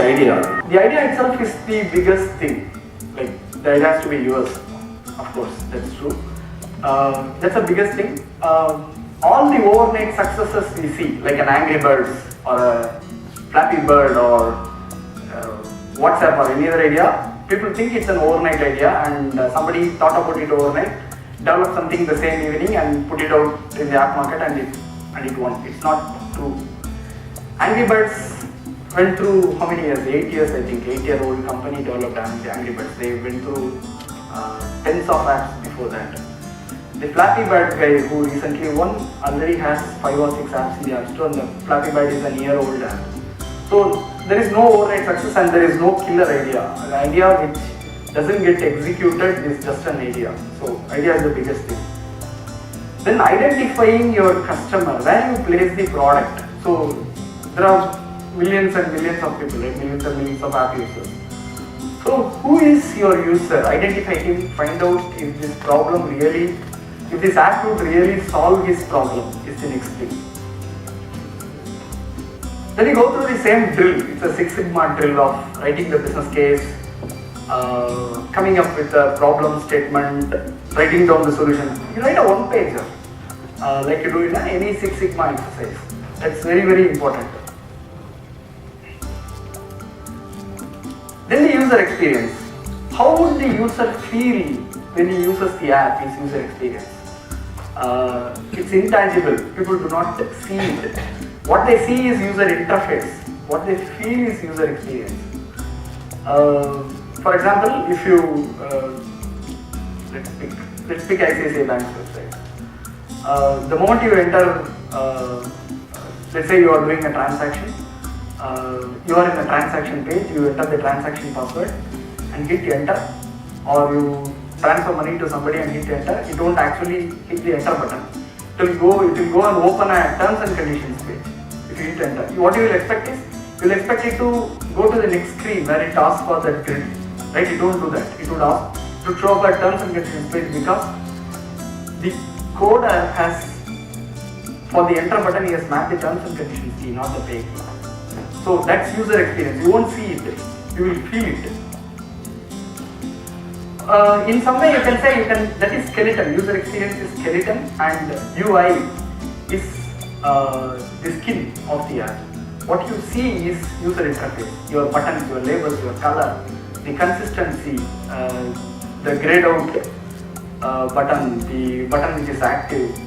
idea. The idea itself is the biggest thing. Like, the idea has to be yours. Of course, that's true. That's the biggest thing. All the overnight successes we see, like an Angry Birds or a Flappy Bird or WhatsApp or any other idea, people think it's an overnight idea and somebody thought about it overnight, developed something the same evening and put it out in the app market and it won. It's not true. Angry Birds went through how many years? 8 years, I think. 8-year-old company developed Angry Birds. They went through tens of apps before that. The Flappy Bird guy who recently won already has 5 or 6 apps in the App Store, and the Flappy Bird is a year-old app. So there is no overnight success and there is no killer idea. An idea which doesn't get executed is just an idea. So idea is the biggest thing. Then identifying your customer, where you place the product. So there are millions and millions of people, right? Millions and millions of app users. So who is your user? Identify him, find out if this problem really, if this app would really solve his problem is the next thing. Then you go through the same drill. It's a Six Sigma drill of writing the business case, coming up with a problem statement, writing down the solution. You write a one-pager, like you do in any Six Sigma exercise. That's very, very important. Then the user experience. How would the user feel when he uses the app, his user experience? It's intangible. People do not see it. What they see is user interface. What they feel is user experience. For example, if you let's pick ICICI Bank's website. The moment you enter, let's say you are doing a transaction. You are in the transaction page. You enter the transaction password and hit enter, or you transfer money to somebody and hit enter. You don't actually hit the enter button. It will go and open a terms and conditions page. If you hit enter, what you will expect is, you will expect it to go to the next screen where it asks for that grid. Right? You don't do that. It would ask to show up a terms and conditions page because the coder has, for the enter button, he has mapped the terms and conditions key, not the pay key. So that's user experience. You won't see it. You will feel it. In some way, you can say that is skeleton. User experience is skeleton, and UI is the skin of the app. What you see is user interface. Your buttons, your labels, your color, the consistency, the grayed out button, the button which is active,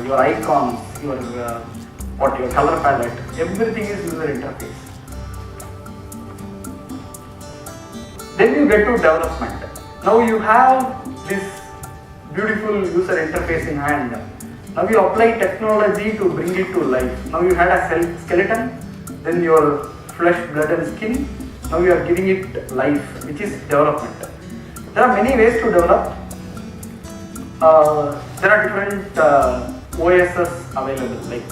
your icons, your color palette. Everything is user interface. Then you get to development. Now you have this beautiful user interface in hand. Now you apply technology to bring it to life. Now you had a skeleton, then your flesh, blood and skin. Now you are giving it life, which is development. There are many ways to develop. There are different OSs available. Like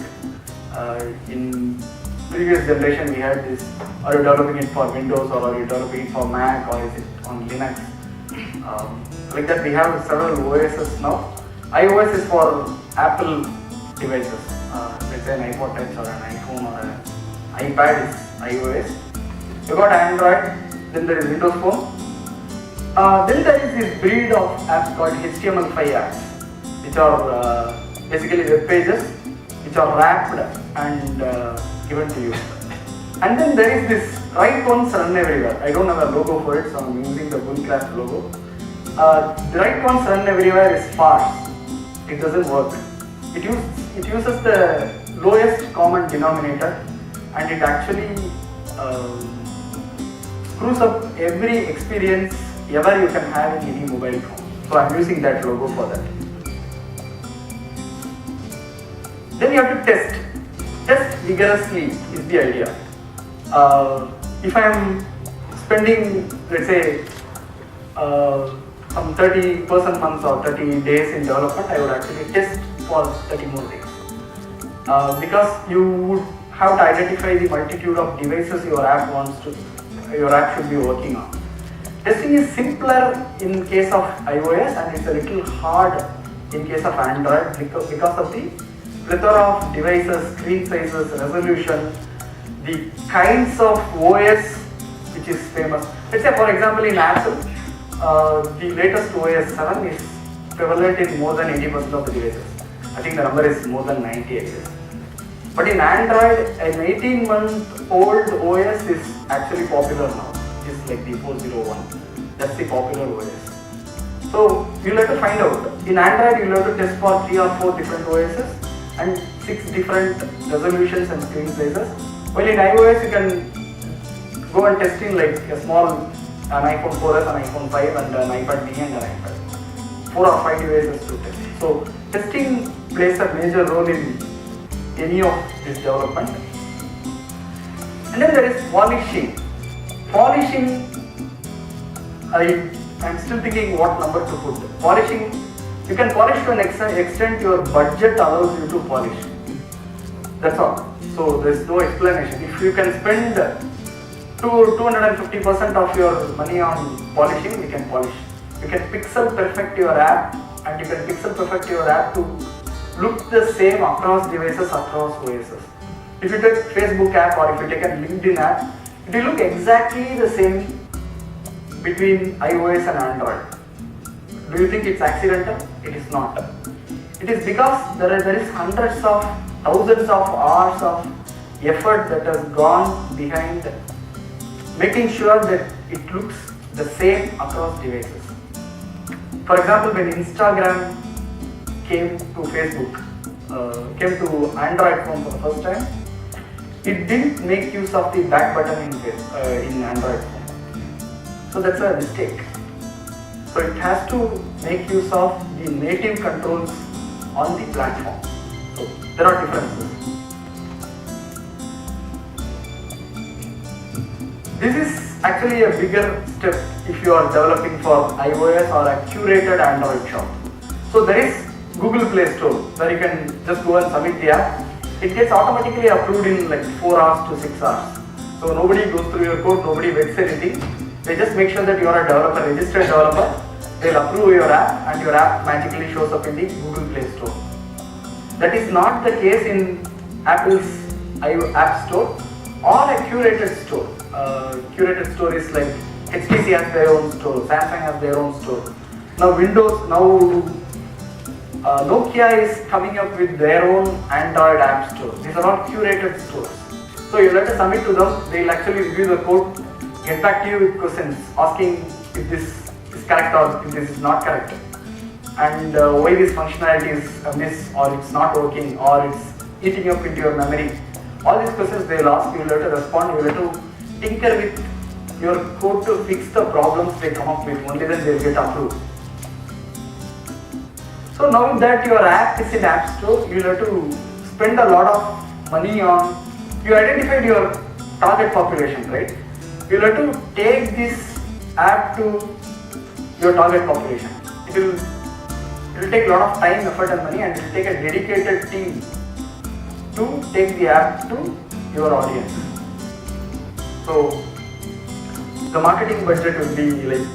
in previous generation we had this, are you developing it for Windows or are you developing it for Mac or is it on Linux? Like that we have several OSs now. iOS is for Apple devices. Let's say an iPod Touch or an iPhone or an iPad is iOS. You got Android, then there is Windows Phone. Then there is this breed of apps called HTML5 apps, which are basically web pages which are wrapped and given to you. And then there is this write once, run everywhere. I don't have a logo for it, so I'm using the Bullcraft logo. The write once, run everywhere is farce. It doesn't work. It uses the lowest common denominator, and it actually screws up every experience ever you can have in any mobile phone. So I'm using that logo for that. Then you have to test. Test vigorously is the idea. If I am spending, let's say, some 30% months or 30 days in development, I would actually test for 30 more days. Because you would have to identify the multitude of devices your app should be working on. Testing is simpler in case of iOS and it's a little hard in case of Android because of the plethora of devices, screen sizes, resolution, the kinds of OS which is famous. Let's say for example in Apple, the latest OS 7 is prevalent in more than 80% of the devices. I think the number is more than 90, I guess. But in Android, an 18-month-old OS is actually popular now. It's like the 401. That's the popular OS. So you'll have to find out. In Android, you'll have to test for 3 or 4 different OSs and 6 different resolutions and screen sizes. While in iOS, you can go and test in like a small an iPhone 4S, an iPhone 5 and an iPad mini and an iPad. 4 or 5 devices to test. So testing plays a major role in any of this development. And then there is polishing. Polishing, I'm still thinking what number to put. Polishing, you can polish to an extent your budget allows you to polish. That's all. So there is no explanation. If you can spend 250% of your money on polishing, you can polish. You can pixel perfect your app, and you can pixel perfect your app to look the same across devices, across OSs. If you take Facebook app or if you take a LinkedIn app, it will look exactly the same between iOS and Android. Do you think it's accidental? It is not. It is because there is hundreds of thousands of hours of effort that has gone behind making sure that it looks the same across devices. For example, when Instagram came to Facebook, came to Android phone for the first time, it didn't make use of the back button in Android phone. So that's a mistake. So it has to make use of the native controls on the platform. So there are differences. This is actually a bigger step if you are developing for iOS or a curated Android shop. So there is Google Play Store where you can just go and submit the app. It gets automatically approved in like 4 hours to 6 hours. So nobody goes through your code, nobody vets anything. They just make sure that you are a developer, registered developer. They'll approve your app and your app magically shows up in the Google Play Store. That is not the case in Apple's App Store or a curated store. Curated store is like HTC has their own store, Samsung has their own store. Now Nokia is coming up with their own Android app store. These are all curated stores. So you let us submit to them, they will actually review the code, get back to you with questions asking if this is correct or if this is not correct, and why this functionality is amiss or it's not working or it's eating up into your memory. All these questions they will ask, you will have to respond, you will have to tinker with your code to fix the problems they come up with, only then they will get approved. So now that your app is in App Store, you will have to spend a lot of money on, you identified your target population, right? You will have to take this app to your target population. It will take a lot of time, effort and money, and it will take a dedicated team to take the app to your audience. So the marketing budget will be like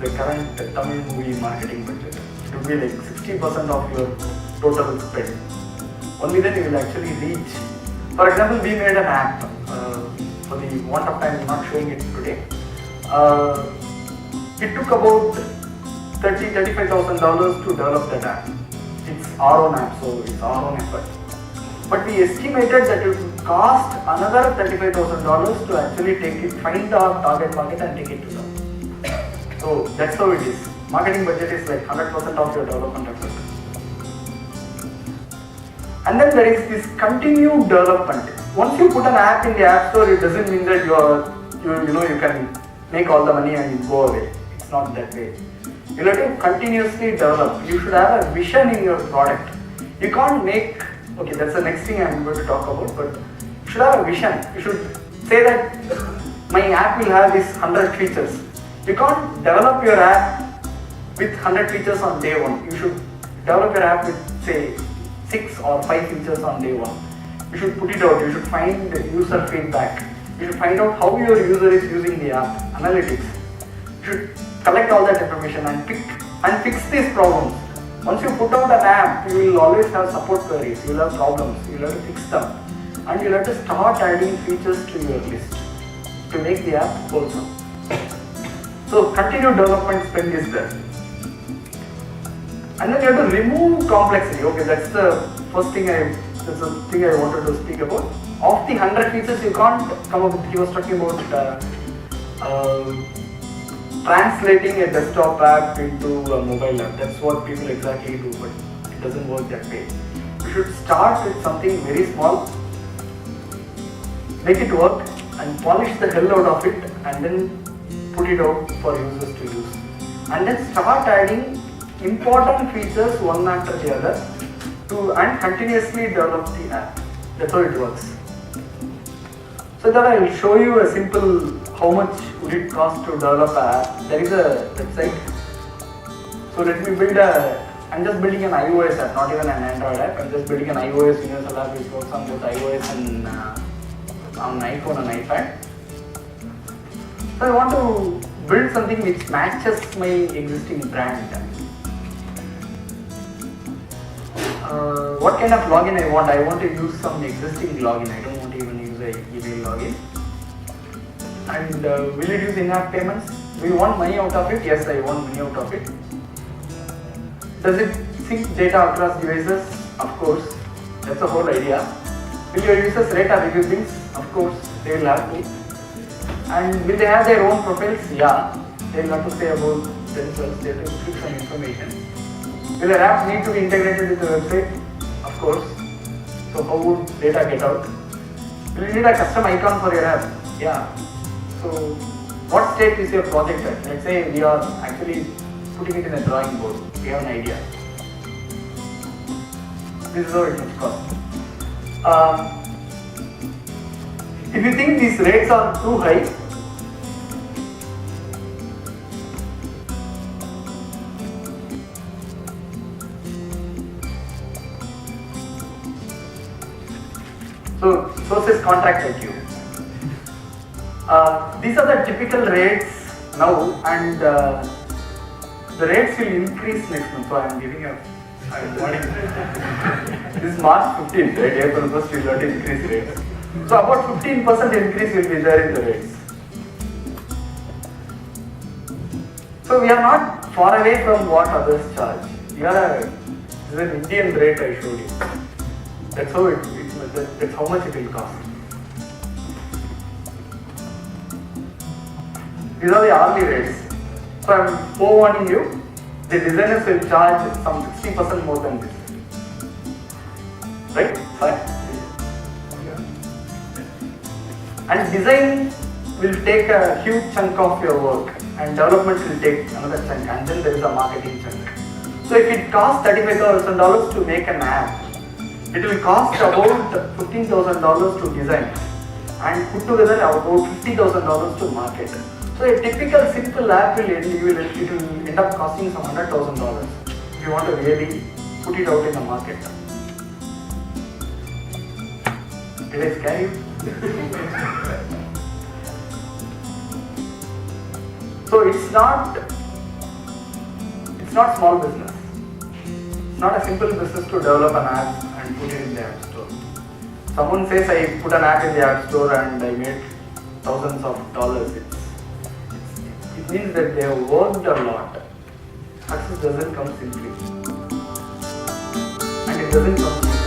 the current Tamil movie marketing budget. It will be like 60% of your total spend. Only then you will actually reach. For example, we made an app. For the want of time, I'm not showing it today. It took about $35,000 to develop that app. It's our own app, so it's our own effort. But we estimated that it would cost another $35,000 to actually find our target market and take it to them. So that's how it is. Marketing budget is like 100% of your development effort. And then there is this continued development. Once you put an app in the App Store, it doesn't mean that you can make all the money and go away. It's not that way. You have to continuously develop. You should have a vision in your product. You can't make, okay, that's the next thing I'm going to talk about, but you should have a vision. You should say that my app will have these 100 features. You can't develop your app with 100 features on day one. You should develop your app with, say, 6 or 5 features on day one. You should put it out. You should find user feedback. You should find out how your user is using the app, analytics. You should collect all that information and fix these problems. Once you put out an app, you will always have support queries. You will have problems. You will have to fix them. And you will have to start adding features to your list to make the app wholesome. So continued development spend is there. And then you have to remove complexity. Okay, that's the thing I wanted to speak about. Of the 100 features, you can't come up with. He was talking about translating a desktop app into a mobile app. That's what people exactly do, but it doesn't work that way. You should start with something very small, make it work, and polish the hell out of it, and then put it out for users to use. And then start adding important features one after the other and continuously develop the app. That's how it works. So that I will show you a simple how much would it cost to develop an app. There is a website. So let me I'm just building an iOS app, not even an Android app. I'm just building an iOS universal app which works on both iOS and on iPhone and iPad. So I want to build something which matches my existing brand. What kind of login I want? I want to use some existing login. I don't want to even use an email login. And will it use in-app payments? Do you want money out of it? Yes, I want money out of it. Does it sync data across devices? Of course. That's the whole idea. Will your users rate or review things? Of course, they will have to. And will they have their own profiles? Yeah. They will have to say about themselves. They have to put some information. Will your app need to be integrated with the website? Of course. So how would data get out? Will you need a custom icon for your app? Yeah. So what state is your project at? Let's say we are actually putting it in a drawing board. We have an idea. This is how it must cost. If you think these rates are too high, so sources contacted you. These are the typical rates now, and the rates will increase next month. So I'm warning. This is March 15th, right? April 1st we will have to increase rates. So about 15% increase will be there in the rates. So we are not far away from what others charge. This is an Indian rate I showed you. That's how that's how much it will cost. These are the hourly rates. So I am forewarning you, the designers will charge some 60% more than this. Right? Fine. And design will take a huge chunk of your work, and development will take another chunk, and then there is a marketing chunk. So if it costs $35,000 to make an app, it will cost about $15,000 to design and put together about $50,000 to market. So a typical simple app it will end up costing some $100,000 if you want to really put it out in the market. Did I scare you? So it's not small business. It's not a simple business to develop an app and put it in the app store. Someone says I put an app in the app store and I made thousands of dollars. It means that they have worked a lot. Success doesn't come simply. And it doesn't come simply.